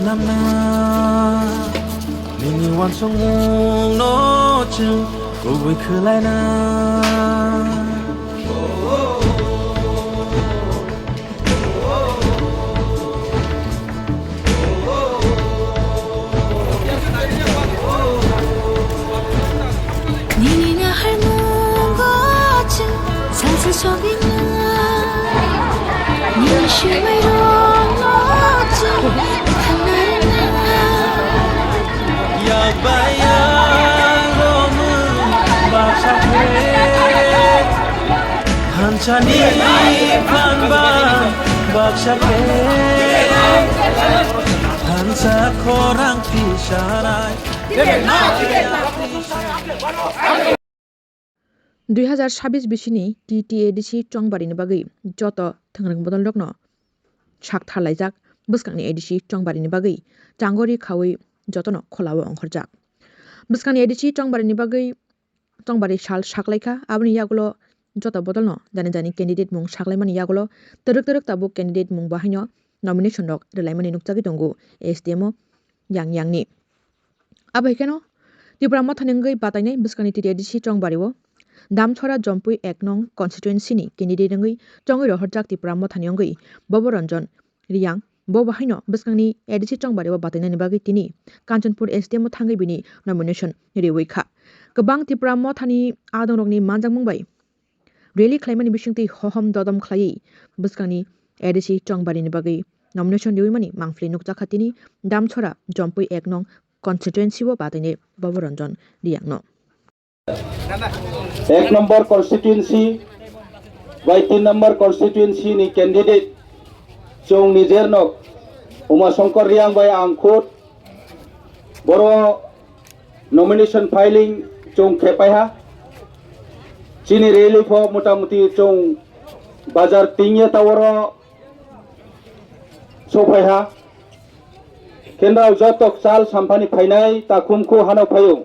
namna Nini wan song mung no chung Gugui khulai na Nini na har mung go chung Salsa shogin na Nini shumai rong no chung Kanarin na Yak bayang romun baksa khe Hanchani panban baksa khe Hansa korang pisharai 2026 बिसिनि TTADC चंबारिनि बागै जत थंरं बदल रकनो साक थालायजाक बसकांनि ADC चंबारिनि बागै चांगरि खावै जतनो खलाव अंखरजाक बसकांनि ADC चंबारिनि बागै चंबारि साल साकलायखा आबनि यागलो जत बदलनो जानि कैंडिडेट मुं साकलायमानि यागलो तरक ताबु कैंडिडेट मुं बाहायनो नमिनेशन रक रेलायमानि नुकजागि दंगु SDMO यांनि आबैखेनो तिब्राम थानंगै बातायनाय बसकांनि TTADC चंबारिवो दामछरा जम्पुई 1 नং कन्स्टिट्युएन्सिनि कैंडिडेट रंगै चंगै रहरजाक तिब्राम थानियंगै बबरंजन रियां बबाहायनो बसकांनि ADC चंबारिवो बातायनायनि बागै तिनि कांचनपुर SDMO थांगै बिनि नमिनेशन रिवैखा गोबां तिब्राम थानि आदंरंनि मानजां मुंबाय रेली खालायमानि बिसिंति हहम ददम खालायै बसकांनि ADC चंबारिनि बागै नमिनेशन रिवैमानि मांफ्ले नुकजाखातिनि दामछरा जम्पुई 1 नং कन्स्टिट्युएन्सिवो बातायनाय बबरंजन रियांनो 1 नंबर कन्स्टिट्युएन्सि बाय 3 नंबर कन्स्टिट्युएन्सि नि कैंडिडेट चों निजेरनो उमाशंकर रियां बाय आंखुद बरो नमिनेशन फाइलिंग चों खेपायहा चिनि रेली फो मोटामुटी चों बाजार तिंगे तावरो सोफायहा केन्द्राव जतक चाल साम्फानि फाइनाय ताकुमखौ हानाव फायो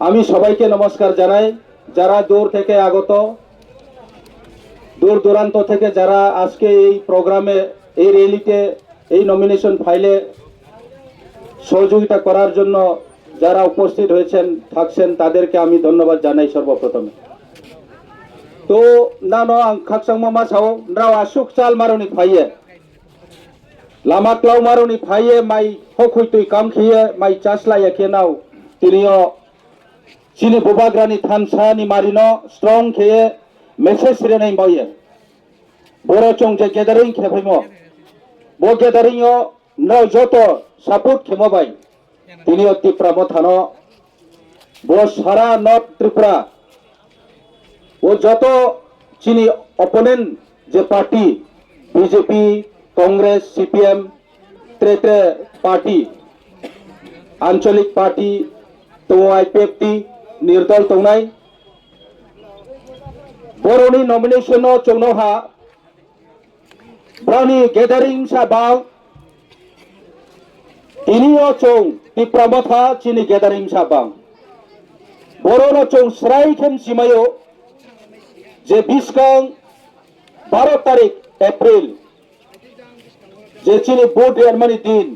আমি সবাইকে নমস্কার জানাই যারা দূর থেকে আগত দূর দূরান্ত থেকে যারা আজকে এই প্রোগ্রামে এই র্যালিতে এই নমিনেশন ফাইলে সহযোগিতা করার জন্য যারা উপস্থিত হয়েছেন থাকছেন তাদেরকে আমি ধন্যবাদ জানাই সর্বপ্রথমে তো না ন আং খাকসাং মামা সাও রাও আসুক চাল মারনি ফাইয়ে লামা ক্লাউ মারনি ফাইয়ে মাই হকুই তুই কাম খিয়ে মাই চাসলাইয়া খেনাও তিনিও Sini bubagrani thansani marino strong kheye message renai boye boro chong je gathering khephaimo bo gathering o no joto support khemo bai tini otti pramothano bo sara north tripura o joto chini opponent je party BJP Congress CPM tre party ancholik party to IPFT निर्दल तंगनाय बर'नि nomination चौनोहा brownie गेदारिंग साबाव तिनियो चौं तिप्रामथा चिनि गेदारिंग साबाव बर'नो चौं स्राय खेम सिमायो जे 20 गं 12 तारिख April जे चिनि vote रेनमानि दिन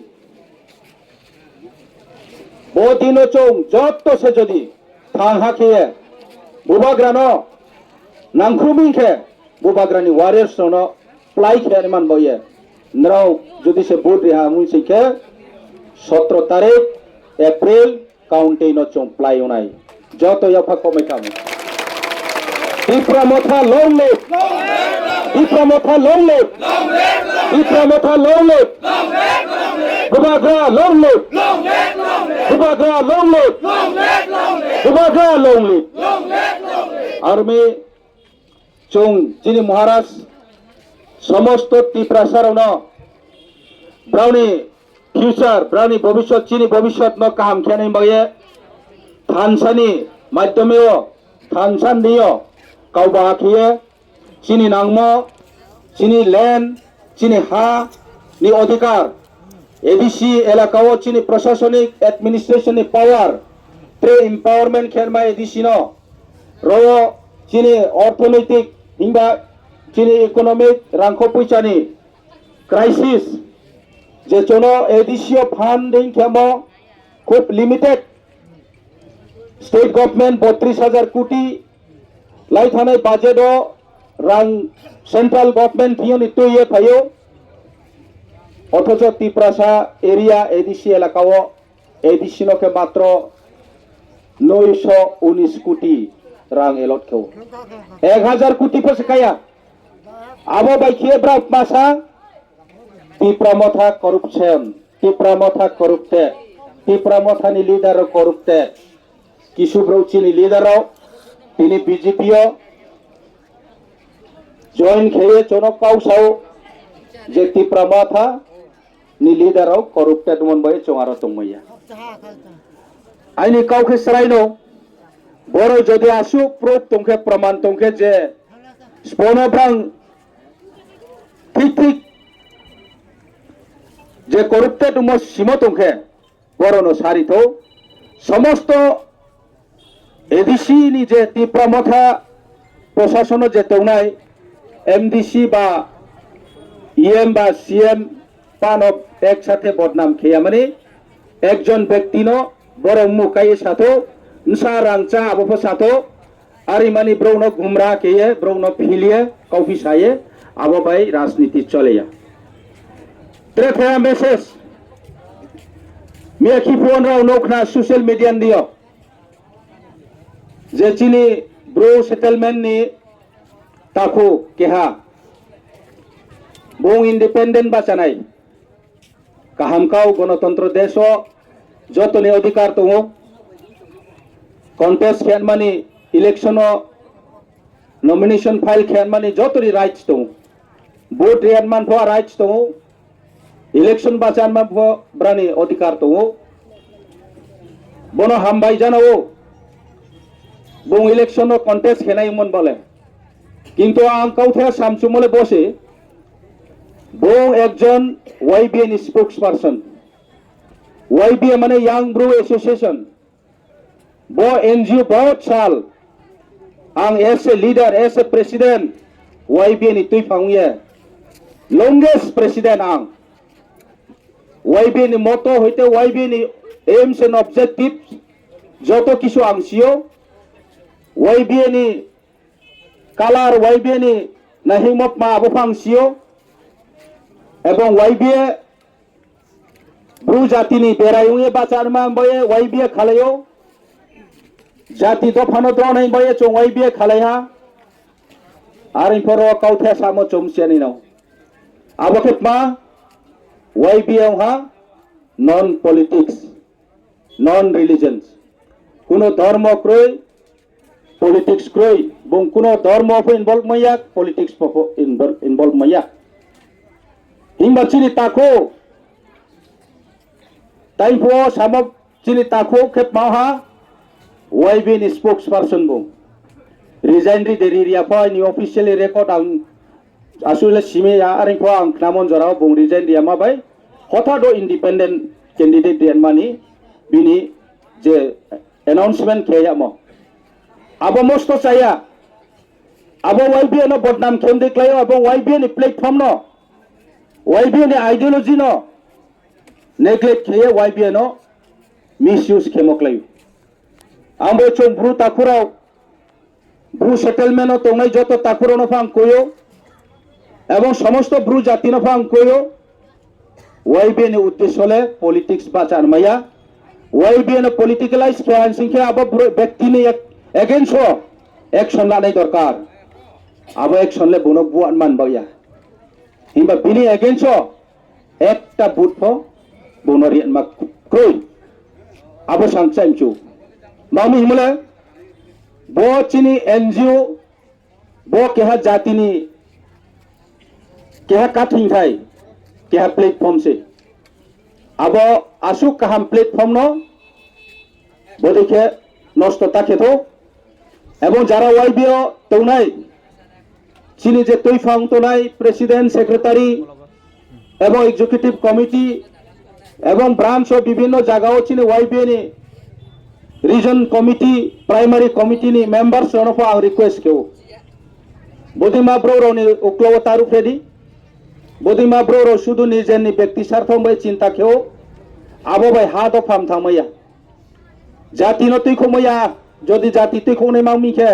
बो दिनो चौं जत्तो से जदि थांहाखे बुबाग्रानो नांख्रुमिखे बुबाग्रानि वारियर्स नो प्लाइ खेर मान बये नराव जुदि से बुट रिहा मुंसिखे 17 तारिख एप्रिल काउंटे नो चों प्लाइ उनाय जतो याफा कमेखाम Tipramotha long live Tipramotha long live Tipramotha long live Bubagra long live Bubagra long live Bubagra long live army चों जिनि महाराज समस्त तिप्रासारनो ब्राउनी फ्यूचर ब्राउनी भविष्य चिनि भविष्य न काम खेने बये थानसानी माध्यमेओ थानसान दियो काउबा खिये चिनि नांगमो चिनि लैंड चिनि हा नि अधिकार एडीसी एलाकाओ चिनि प्रशासनिक एडमिनिस्ट्रेशन नि पावर ट्रे एम्पावरमेंट खेरमा एडीसी नो रो चिनि अर्थनैतिक हिंबा चिनि इकोनॉमिक रांखो पैसानि क्राइसिस যে জন্য এডিসিও ফান্ডিং খেমো খুব লিমিটেড স্টেট গভর্নমেন্ট 32,000 কোটি লাই থানায় বাজেটও রাং সেন্ট্রাল গভর্নমেন্ট হিয়নি তুইয়ে ফাইও অথচ তিপ্রাসা এরিয়া এডিসি এলাকাও এডিসিনকে মাত্র 919 কোটি রাং এলট খেও 1000 কোটি পয়সা কায়া আবো বাইখিয়ে ব্রাক মাসা তিপ্রামথা করুপশন তিপ্রামথা করুপতে তিপ্রামথানি লিডার করুপতে কিশু ব্রৌচিনি লিডারও তিনি বিজেপিও জয়েন খেয়ে চনকাও সাও যে Tipra Motha ni liderau korupte dumon boy chongaro tongmaya aini kauke sraino boro jodi asu proof tongke praman tongke je spono brang ঠিক যে করুপ্তে দুমো সীমা তংখে বড় সারিত সমস্ত এডিসি নি যে তিপ্রামথা প্রশাসন যে তংনাই এমডিসি বা ইএম বা সিএম পান একসাথে বদনাম খেয়া মানে একজন ব্যক্তি ন বড় মুখাইয়ে সাথে নসা রাংচা আবফ সাথে আরি মানি ব্রৌন ঘুমরা খেয়ে ব্রৌন ফিলিয়ে কফি সায়ে আবো ভাই রাজনীতি চলেয়া त्रेफे मेसेज मियाखि फोन राव नोखना सोशल मीडिया दियो जे चिनी ब्रो सेटलमेंट नि ताखो केहा बो इंडिपेंडेंट बाचानाय काहामकाव गणतंत्र देशो जतने अधिकार दङ कन्टेस्ट खेनमानि इलेक्शन नॉमिनेशन फाइल खेनमानि जतनि राइट्स दङ भोट रेनमान फो राइट्स दङ इलेक्शन बाचान मा ब्रानि अधिकार दङ बनो हामबाय जानाओ बं इलेक्शन कन्टेस्ट खेनायमोन बले किन्तु आं काउथे सामचुमले बसे बं एकजन वाईबीएन स्पोक्सपारसन वाईबीए माने यांग ब्रो एसोसिएशन बो एनजीओ बहुत साल आं as a leader as a president YBN तुई फांगुए लंगेस्ट प्रेसिडेंट आं वाईबीएन मतो होते वाईबीएन एम्स एंड ऑब्जेक्टिव्स जतो किछु आंसियो वाईबीएन कालार वाईबीएन नाहिमप मा आबफांसियो एवं वाईबीए ब्रु जातिनि बेरायुए बाचार मा बये वाईबीए खालायो जाति दफानो द्रनै बये चों वाईबीए खालाया आरि फरो काउथे सामो चोमसेनि नाव आबखेत मा वाईबीए हा नन पॉलिटिक्स नन रिलीजन्स कुनो धर्म क्रय पॉलिटिक्स क्रय बं कुनो धर्म इनवॉल्व मया पॉलिटिक्स इनवॉल्व मया हिंबा चिनि ताको ताइफो सामब चिनि ताको खेप माहा वाईबीएन स्पोक्सपारसन बं रिजाइन रि देरिया फा नि ऑफिशियली रेकर्ड आं आसुले सिमेया आरिफो आं नामन जराव बं रिजाइन दिया माबाय हठाद इंडिपेंडेंट कैंडिडेट देन मानि बिनि जे अनाउंसमेंट खेयामो आबो मस्त चाया आबो वाईबीएन बदनाम खेम देखलायो आबो वाईबीएन प्लेटफॉर्म न वाईबीएन आइडियोलॉजी न नेग्लेक्ट खेये वाईबीएन मिसयूज खेमकलायो आंबो चों ब्रु ताकुराव ब्रु सेटलमेंट तंगनाय जत ताकुराव फां कोयो एवं समस्त ब्रु जाति न फां कोयो वाईबीएन उद्देश्यले पॉलिटिक्स बाचान माया वाईबीएन पॉलिटिकलाइज खेयान सिंखे आबो व्यक्तिनि एगेंस्ट एक्शन लानाय दरकार आबो एक्शन ले बुनो बुआन मान बाया हिंबा बिनि एगेंस्ट एकटा बुट फो बुनरियन मा क्रोय आबो सांचाइमचु मामी हिमले बो चिनि एनजीओ बो केहा जातिनि केहा काथिं थाय केहा प्लेटफॉर्म से अब आसु काहाम प्लेटफॉर्म न बदेखे नष्ट ताखेतो एवं जारा वाईबीओ तौनाय चिनि जे तैफां तौनाय प्रेसिडेंट सेक्रेटारी एवं एग्जीक्यूटिव कमिटी एवं ब्रांच विभिन्न जगह चिनि वाईबीओ रीजन कमिटी प्राइमरी कमिटी नि मेंबर्स रनफो आं रिक्वेस्ट केव बदिमा ब्रोरनि उक्लव तारु फेदी বদিমা ব্রো শুধু নিজের ব্যক্তি স্বার্থ বাই চিন্তা খেও আবো বাই হা দফাম থামাইয়া জাতি ন তুই খমাইয়া যদি জাতি তুই খমনে মাও মিখে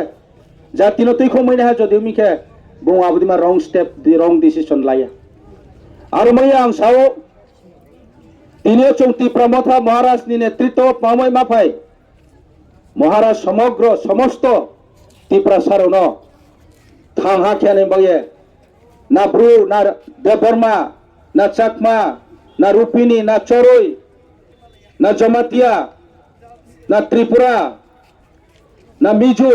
জাতি ন তুই খমাইনা হা যদি মিখে বং আবদিমা রং স্টেপ দি রং ডিসিশন লাইয়া আর মাইয়া আং সাও তিনিও চং ত্রিপুরা মহারাজনি নেতৃত্ব পামাই মাফাই মহারাজ সমগ্র সমস্ত ত্রিপুরা সারণ থাংহা খেয়ানে বাগে না ব্রু না দেববর্মা না চাকমা না রূপিনী না চরই না জমাতিয়া না ত্রিপুরা না মিজু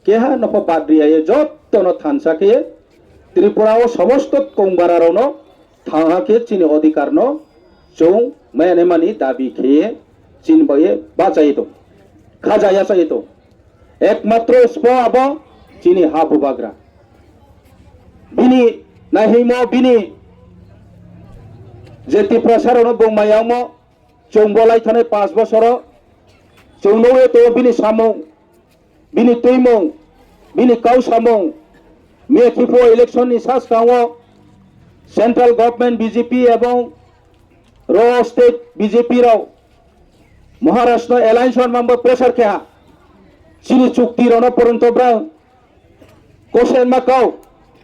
কেহা নফ বাদ্রিয়া যত ন থানসাকে ত্রিপুরা ও সমস্ত কংবারার ন থাংহাকে চিনি অধিকার ন চৌ মেনে মানি দাবি খেয়ে চিন বয়ে বাঁচাই তো খাজাইয়া চাই তো একমাত্র স্প আব চিনি হাফু বাগরা বিনি না হিম বিনি যে ত্রিপুরা সারণ বংমায়াম চৌবলাই থানে 5 বছর চৌনৌয়ে তো বিনি সামং বিনি তৈমং বিনি কাউ সামং মে খিফো ইলেকশন নি সাস কাও সেন্ট্রাল গভর্নমেন্ট বিজেপি এবং র স্টেট বিজেপি রাও মহারাষ্ট্র এলায়েন্স মামব প্রেসার খেয়া চিনি চুক্তি রণ পর্যন্ত ব্রাং কোশেন মাকাও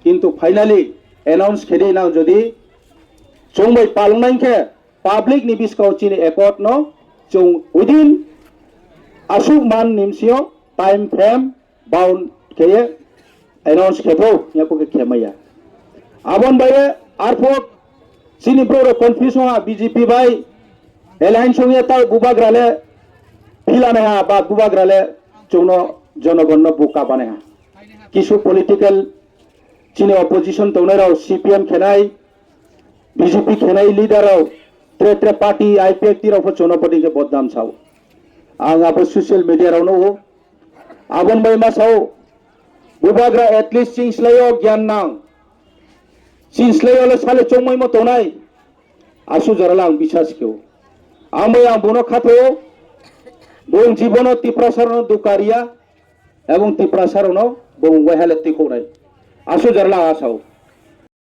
কিন্তু ফাইনালি এনাউন্স খেদে নাও যদি চৌবাই পালংনাইখে পাবলিক নি বিস্কাও চিনি একট ন চৌ উইদিন আসুক মান নিমসিও টাইম ফ্রেম বাউন্ড খেয়ে এনাউন্স খেবো ইয়াকোকে খেমাইয়া আবন বাইরে আরফক চিনি ব্রো কনফিউজ হওয়া বিজেপি বাই এলাইন সঙ্গে তার বুবাগ্রালে ফিলানে হা বা বুবাগ্রালে চৌন জনগণ বুকা বানে হা কিছু পলিটিক্যাল চিনি অপোজিশন তৌনেরাও সিপিএম খেনাই বিজেপি খেনাই লিডারাও ट्रे ट्रे पार्टी आईपीएफ तीर चौनपटी के बदनाम साव आं आप सोशल मीडिया रावनो आबन बाई मा साव बुबाग्रा एटलिस्ट चिंसलायो ज्ञान नां चिंसलायो ले साले चौमै म तोनाय आसु जराला आं बिसास केव आं बाई आं बनो खाथो बं जीवन ত্রিপুরা सारन दुकारिया एवं ত্রিপুরা सारन बं वहाले तिकोनाय आसु जराला आसाव